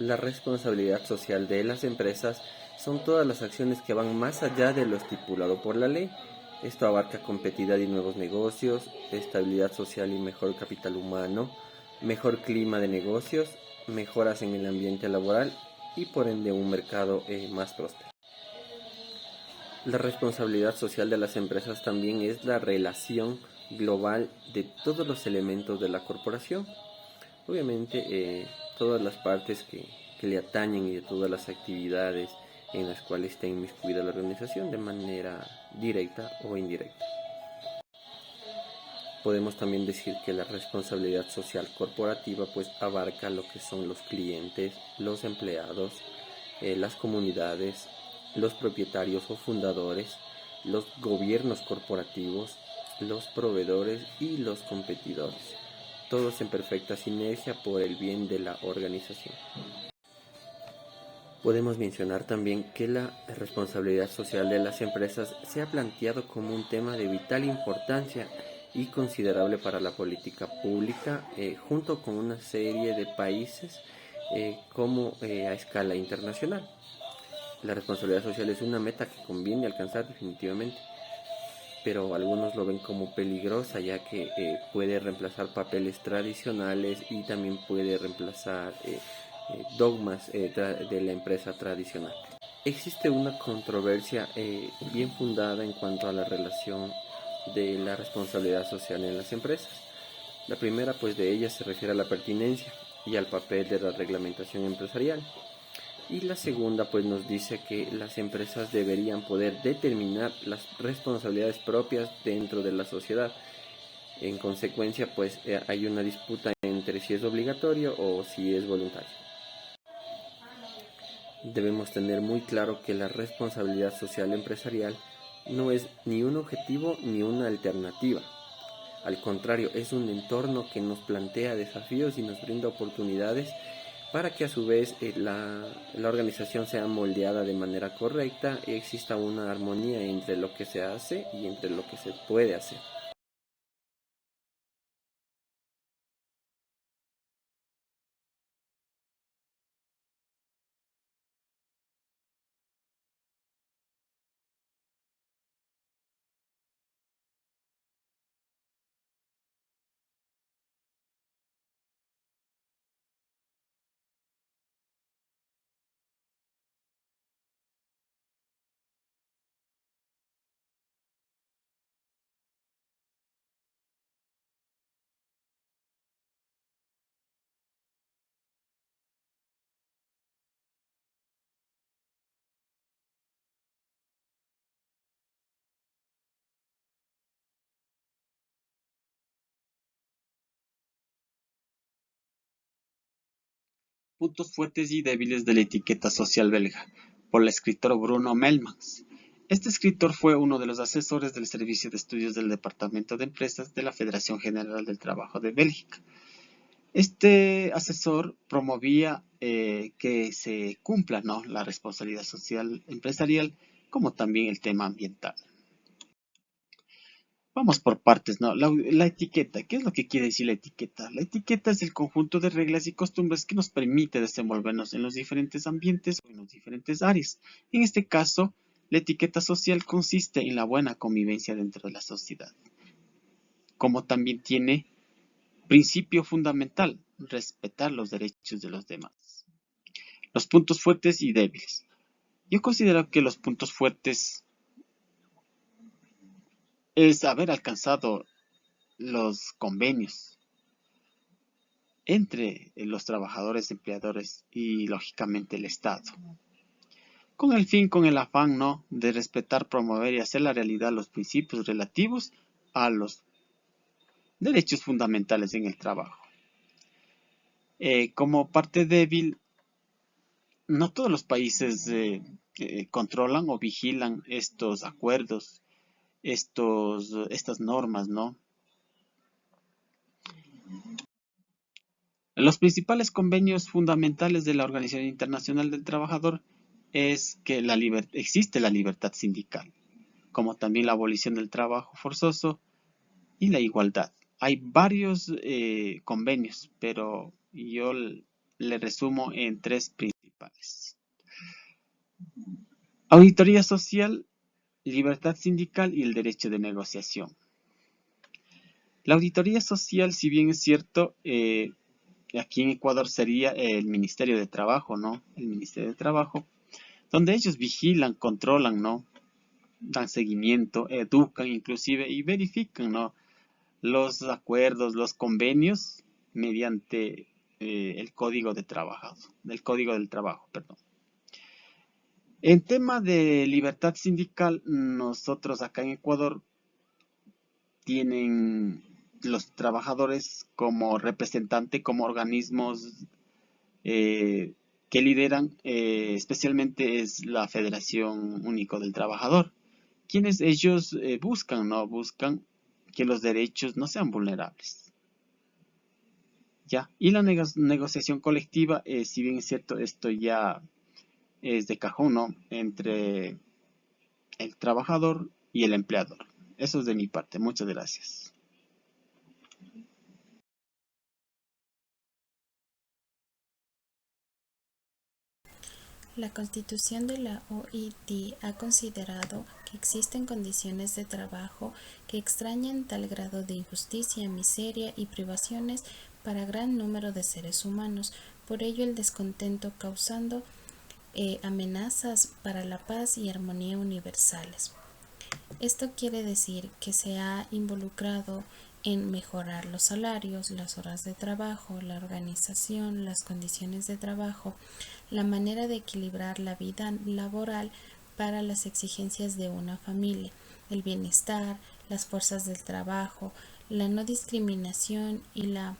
La responsabilidad social de las empresas son todas las acciones que van más allá de lo estipulado por la ley. Esto abarca competitividad y nuevos negocios, estabilidad social y mejor capital humano, mejor clima de negocios, mejoras en el ambiente laboral y por ende un mercado más próspero. La responsabilidad social de las empresas también es la relación global de todos los elementos de la corporación. Obviamente, todas las partes que le atañen y de todas las actividades en las cuales está inmiscuida la organización de manera directa o indirecta. Podemos también decir que la responsabilidad social corporativa pues abarca lo que son los clientes, los empleados, las comunidades, los propietarios o fundadores, los gobiernos corporativos, los proveedores y los competidores, todos en perfecta sinergia por el bien de la organización. Podemos mencionar también que la responsabilidad social de las empresas se ha planteado como un tema de vital importancia y considerable para la política pública, junto con una serie de países como a escala internacional. La responsabilidad social es una meta que conviene alcanzar definitivamente, pero algunos lo ven como peligrosa, ya que puede reemplazar papeles tradicionales y también puede reemplazar dogmas de la empresa tradicional. Existe una controversia bien fundada en cuanto a la relación de la responsabilidad social en las empresas. La primera pues de ellas se refiere a la pertinencia y al papel de la reglamentación empresarial. Y la segunda pues nos dice que las empresas deberían poder determinar las responsabilidades propias dentro de la sociedad. En consecuencia pues hay una disputa entre si es obligatorio o si es voluntario. Debemos tener muy claro que la responsabilidad social empresarial no es ni un objetivo ni una alternativa. Al contrario, es un entorno que nos plantea desafíos y nos brinda oportunidades para que a su vez la organización sea moldeada de manera correcta y exista una armonía entre lo que se hace y entre lo que se puede hacer. Puntos fuertes y débiles de la etiqueta social belga, por el escritor Bruno Melmans. Este escritor fue uno de los asesores del Servicio de Estudios del Departamento de Empresas de la Federación General del Trabajo de Bélgica. Este asesor promovía que se cumpla, ¿no?, la responsabilidad social empresarial, como también el tema ambiental. Vamos por partes, ¿no? La etiqueta, ¿qué es lo que quiere decir la etiqueta? La etiqueta es el conjunto de reglas y costumbres que nos permite desenvolvernos en los diferentes ambientes o en las diferentes áreas. En este caso, la etiqueta social consiste en la buena convivencia dentro de la sociedad, como también tiene principio fundamental, respetar los derechos de los demás. Los puntos fuertes y débiles. Yo considero que los puntos fuertes es haber alcanzado los convenios entre los trabajadores, empleadores y lógicamente el Estado, con el afán, ¿no?, de respetar, promover y hacer la realidad los principios relativos a los derechos fundamentales en el trabajo. Como parte débil, no todos los países controlan o vigilan estos acuerdos, estas normas, ¿no? Los principales convenios fundamentales de la Organización Internacional del Trabajador es que existe la libertad sindical, como también la abolición del trabajo forzoso y la igualdad. Hay varios convenios, pero yo le resumo en tres principales. Auditoría social, libertad sindical y el derecho de negociación. La auditoría social, si bien es cierto, aquí en Ecuador sería el Ministerio de Trabajo, ¿no? El Ministerio de Trabajo, donde ellos vigilan, controlan, ¿no? Dan seguimiento, educan inclusive y verifican, ¿no? Los acuerdos, los convenios mediante el Código de Trabajo, del Código del Trabajo, perdón. En tema de libertad sindical, nosotros acá en Ecuador tienen los trabajadores como representante, como organismos que lideran, especialmente es la Federación Único del Trabajador, quienes ellos buscan, ¿no? Buscan que los derechos no sean vulnerables. ¿Ya? Y la negociación colectiva, si bien es cierto, esto ya es de cajón, ¿no? Entre el trabajador y el empleador. Eso es de mi parte. Muchas gracias. La Constitución de la OIT ha considerado que existen condiciones de trabajo que extrañan tal grado de injusticia, miseria y privaciones para gran número de seres humanos. Por ello, el descontento causando amenazas para la paz y armonía universales. Esto quiere decir que se ha involucrado en mejorar los salarios, las horas de trabajo, la organización, las condiciones de trabajo, la manera de equilibrar la vida laboral para las exigencias de una familia, el bienestar, las fuerzas del trabajo, la no discriminación y la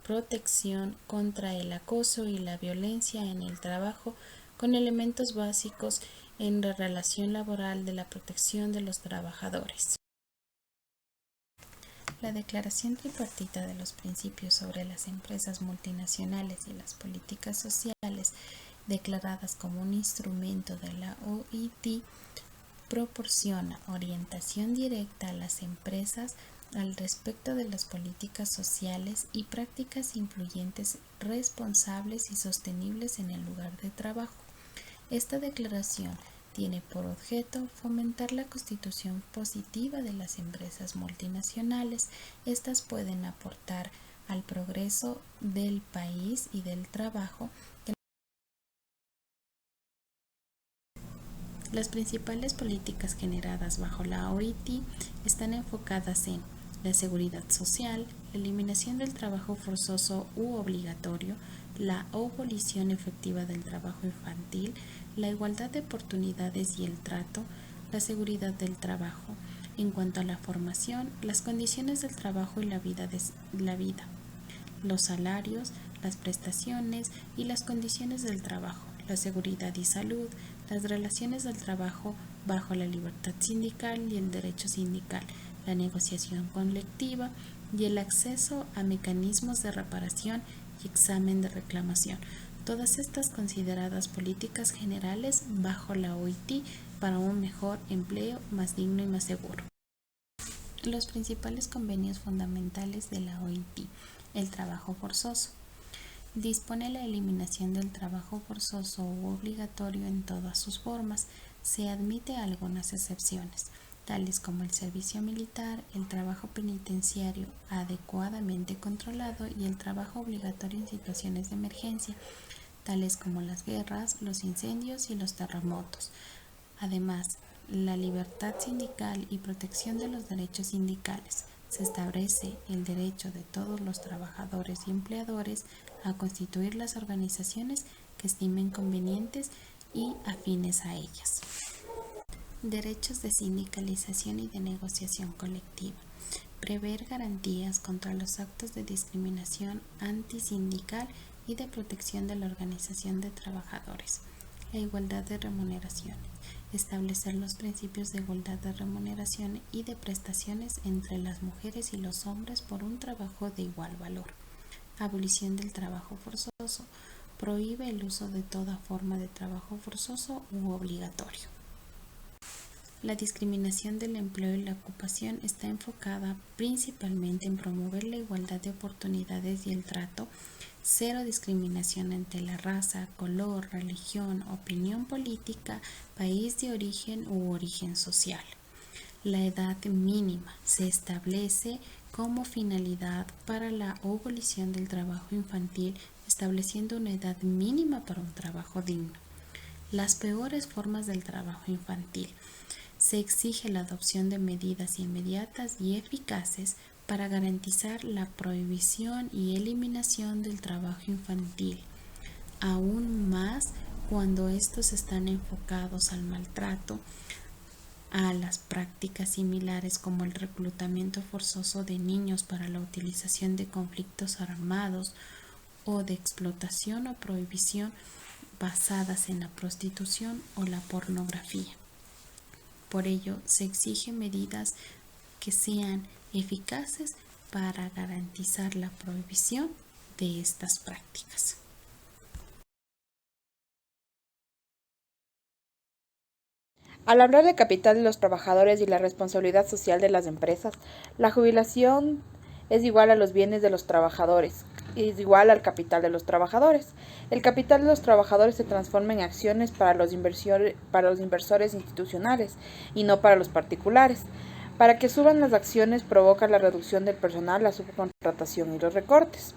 protección contra el acoso y la violencia en el trabajo con elementos básicos en la relación laboral de la protección de los trabajadores. La Declaración Tripartita de los Principios sobre las Empresas Multinacionales y las Políticas Sociales, declaradas como un instrumento de la OIT, proporciona orientación directa a las empresas al respecto de las políticas sociales y prácticas influyentes, responsables y sostenibles en el lugar de trabajo. Esta declaración tiene por objeto fomentar la constitución positiva de las empresas multinacionales. Estas pueden aportar al progreso del país y del trabajo. Las principales políticas generadas bajo la OIT están enfocadas en la seguridad social, la eliminación del trabajo forzoso u obligatorio, la abolición efectiva del trabajo infantil, la igualdad de oportunidades y el trato, la seguridad del trabajo. En cuanto a la formación, las condiciones del trabajo y la vida, los salarios, las prestaciones y las condiciones del trabajo, la seguridad y salud, las relaciones del trabajo bajo la libertad sindical y el derecho sindical, la negociación colectiva y el acceso a mecanismos de reparación y examen de reclamación. Todas estas consideradas políticas generales bajo la OIT para un mejor empleo más digno y más seguro. Los principales convenios fundamentales de la OIT. El trabajo forzoso. Dispone la eliminación del trabajo forzoso u obligatorio en todas sus formas. Se admite algunas excepciones, tales como el servicio militar, el trabajo penitenciario adecuadamente controlado y el trabajo obligatorio en situaciones de emergencia, tales como las guerras, los incendios y los terremotos. Además, la libertad sindical y protección de los derechos sindicales. Se establece el derecho de todos los trabajadores y empleadores a constituir las organizaciones que estimen convenientes y afines a ellas. Derechos de sindicalización y de negociación colectiva. Prever garantías contra los actos de discriminación antisindical y de protección de la organización de trabajadores. La igualdad de remuneraciones. Establecer los principios de igualdad de remuneración y de prestaciones entre las mujeres y los hombres por un trabajo de igual valor. Abolición del trabajo forzoso. Prohíbe el uso de toda forma de trabajo forzoso u obligatorio. La discriminación del empleo y la ocupación está enfocada principalmente en promover la igualdad de oportunidades y el trato, cero discriminación ante la raza, color, religión, opinión política, país de origen u origen social. La edad mínima se establece como finalidad para la abolición del trabajo infantil, estableciendo una edad mínima para un trabajo digno. Las peores formas del trabajo infantil. Se exige la adopción de medidas inmediatas y eficaces para garantizar la prohibición y eliminación del trabajo infantil, aún más cuando estos están enfocados al maltrato, a las prácticas similares como el reclutamiento forzoso de niños para la utilización de conflictos armados o de explotación o prohibición basadas en la prostitución o la pornografía. Por ello, se exigen medidas que sean eficaces para garantizar la prohibición de estas prácticas. Al hablar de capital de los trabajadores y la responsabilidad social de las empresas, la jubilación es igual a los bienes de los trabajadores, es igual al capital de los trabajadores. El capital de los trabajadores se transforma en acciones para los inversores institucionales y no para los particulares. Para que suban las acciones provoca la reducción del personal, la subcontratación y los recortes.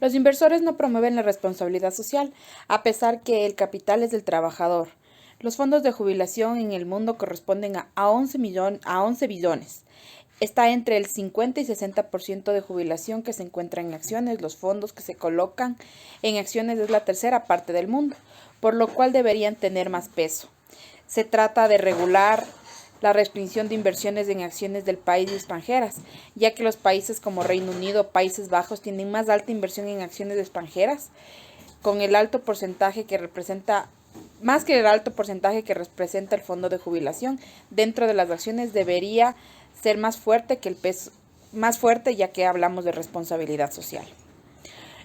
Los inversores no promueven la responsabilidad social, a pesar que el capital es del trabajador. Los fondos de jubilación en el mundo corresponden a 11 billones. Está entre el 50 y 60% de jubilación que se encuentra en acciones. Los fondos que se colocan en acciones es la tercera parte del mundo, por lo cual deberían tener más peso. Se trata de regular la restricción de inversiones en acciones del país y extranjeras, ya que los países como Reino Unido o Países Bajos tienen más alta inversión en acciones extranjeras, con el alto porcentaje que representa, más que el alto porcentaje que representa el fondo de jubilación dentro de las acciones debería ser más fuerte que el peso, más fuerte, ya que hablamos de responsabilidad social.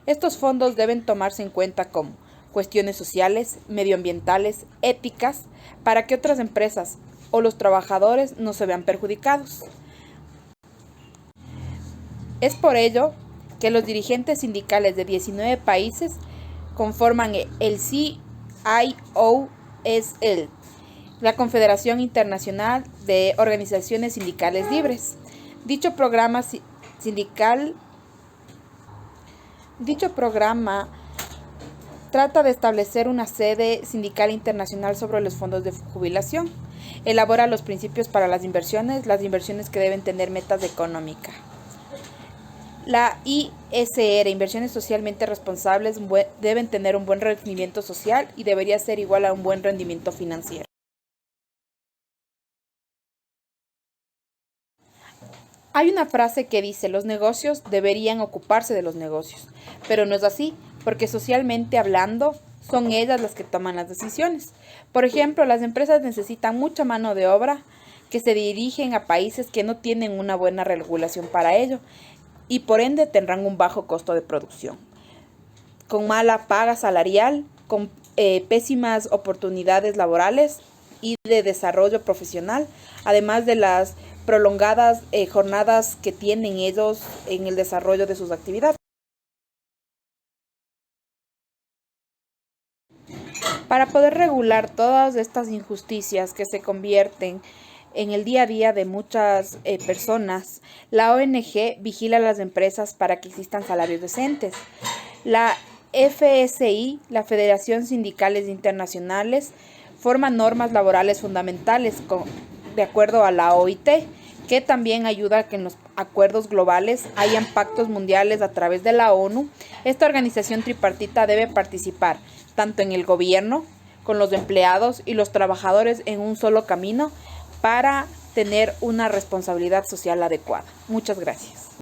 Estos fondos deben tomarse en cuenta como cuestiones sociales, medioambientales, éticas, para que otras empresas o los trabajadores no se vean perjudicados. Es por ello que los dirigentes sindicales de 19 países conforman el CIOSL, la Confederación Internacional de Organizaciones Sindicales Libres. Dicho programa trata de establecer una sede sindical internacional sobre los fondos de jubilación. Elabora los principios para las inversiones que deben tener metas económicas. La ISR, inversiones socialmente responsables, deben tener un buen rendimiento social y debería ser igual a un buen rendimiento financiero. Hay una frase que dice: los negocios deberían ocuparse de los negocios, pero no es así, porque socialmente hablando, son ellas las que toman las decisiones. Por ejemplo, las empresas necesitan mucha mano de obra que se dirigen a países que no tienen una buena regulación para ello y por ende tendrán un bajo costo de producción, con mala paga salarial, con pésimas oportunidades laborales y de desarrollo profesional, además de las prolongadas jornadas que tienen ellos en el desarrollo de sus actividades. Para poder regular todas estas injusticias que se convierten en el día a día de muchas personas, la ONG vigila a las empresas para que existan salarios decentes. La FSI, la Federación Sindicales Internacionales, forma normas laborales fundamentales de acuerdo a la OIT, que también ayuda a que en los acuerdos globales hayan pactos mundiales a través de la ONU. Esta organización tripartita debe participar tanto en el gobierno, con los empleados y los trabajadores en un solo camino para tener una responsabilidad social adecuada. Muchas gracias.